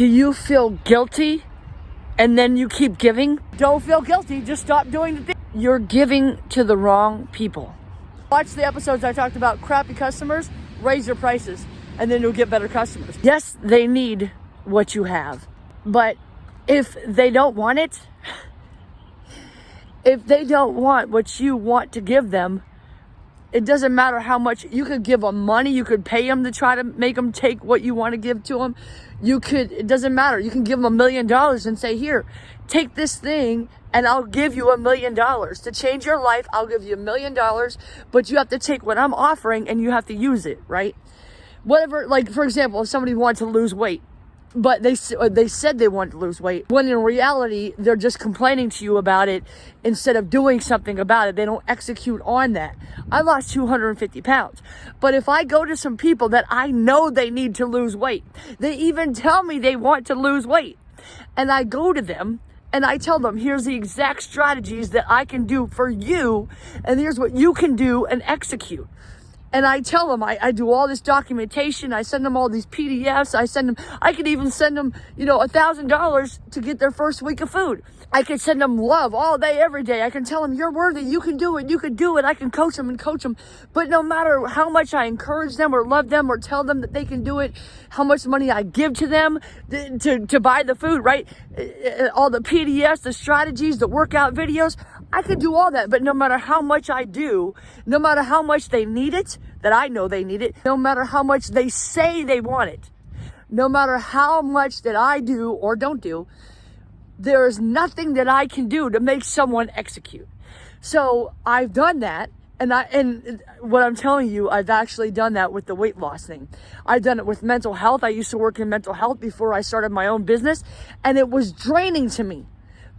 Do you feel guilty and then you keep giving? Don't feel guilty. Just stop doing the thing. You're giving to the wrong people. Watch the episodes I talked about crappy customers, raise your prices, and then you'll get better customers. Yes, they need what you have, but if they don't want it, if they don't want what you want to give them, it doesn't matter how much. You could give them money, you could pay them to try to make them take what you want to give to them. It doesn't matter. You can give them $1 million and say, here, take this thing and I'll give you $1 million. To change your life, I'll give you $1 million, but you have to take what I'm offering and you have to use it, right? Whatever, like for example, if somebody wants to lose weight, but they said they wanted to lose weight, when in reality, they're just complaining to you about it instead of doing something about it. They don't execute on that. I lost 250 pounds. But if I go to some people that I know they need to lose weight, they even tell me they want to lose weight, and I go to them and I tell them, here's the exact strategies that I can do for you, and here's what you can do and execute. And I tell them, I do all this documentation. I send them all these PDFs. I could even send them, $1,000 to get their first week of food. I could send them love all day, every day. I can tell them, you're worthy. You can do it. You can do it. I can coach them. But no matter how much I encourage them or love them or tell them that they can do it, how much money I give to them to buy the food, right? All the PDFs, the strategies, the workout videos, I could do all that. But no matter how much I do, no matter how much they need it, that I know they need it, no matter how much they say they want it, no matter how much that I do or don't do, there is nothing that I can do to make someone execute. So I've done that. And what I'm telling you, I've actually done that with the weight loss thing. I've done it with mental health. I used to work in mental health before I started my own business, and it was draining to me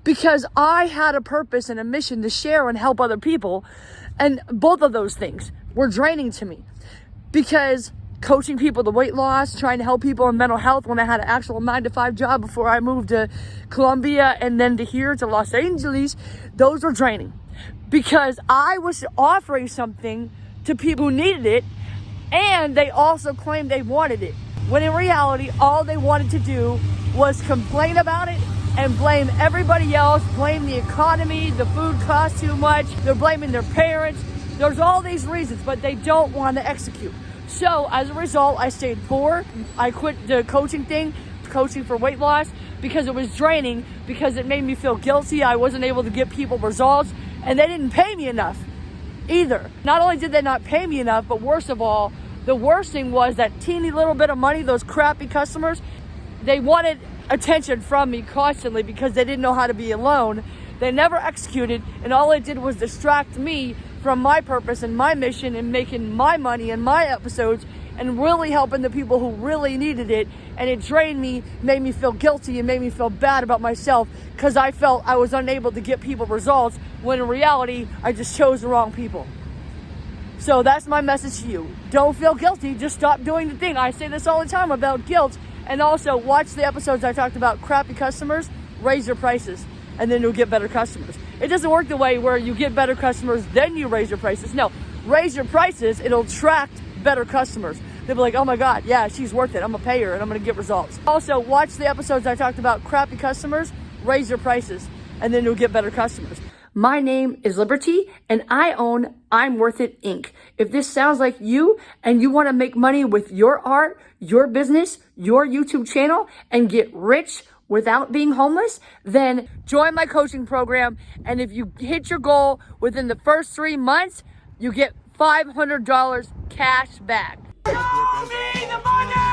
because I had a purpose and a mission to share and help other people. And both of those things were draining to me because coaching people to weight loss, trying to help people in mental health when I had an actual 9-to-5 job before I moved to Colombia and then to here to Los Angeles, those were draining because I was offering something to people who needed it, and they also claimed they wanted it, when in reality, all they wanted to do was complain about it and blame everybody else, blame the economy, the food costs too much, they're blaming their parents. There's all these reasons, but they don't want to execute. So as a result, I stayed poor. I quit the coaching thing, coaching for weight loss, because it was draining, because it made me feel guilty. I wasn't able to get people results, and they didn't pay me enough either. Not only did they not pay me enough, but worst of all, the worst thing was that teeny little bit of money, those crappy customers, they wanted attention from me constantly because they didn't know how to be alone. They never executed, and all it did was distract me from my purpose and my mission and making my money and my episodes and really helping the people who really needed it. And it drained me, made me feel guilty, and made me feel bad about myself because I felt I was unable to get people results when in reality, I just chose the wrong people. So that's my message to you. Don't feel guilty, just stop doing the thing. I say this all the time about guilt. And also watch the episodes I talked about crappy customers, raise your prices, and then you'll get better customers. It doesn't work the way where you get better customers, then you raise your prices. No, raise your prices, it'll attract better customers. They'll be like, oh my God, yeah, she's worth it. I'm gonna pay her and I'm gonna get results. Also, watch the episodes I talked about crappy customers, raise your prices, and then you'll get better customers. My name is Liberty, and I own I'm Worth It, Inc. If this sounds like you and you want to make money with your art, your business, your YouTube channel, and get rich without being homeless, then join my coaching program. And if you hit your goal within the first 3 months, you get $500 cash back. Show me the money!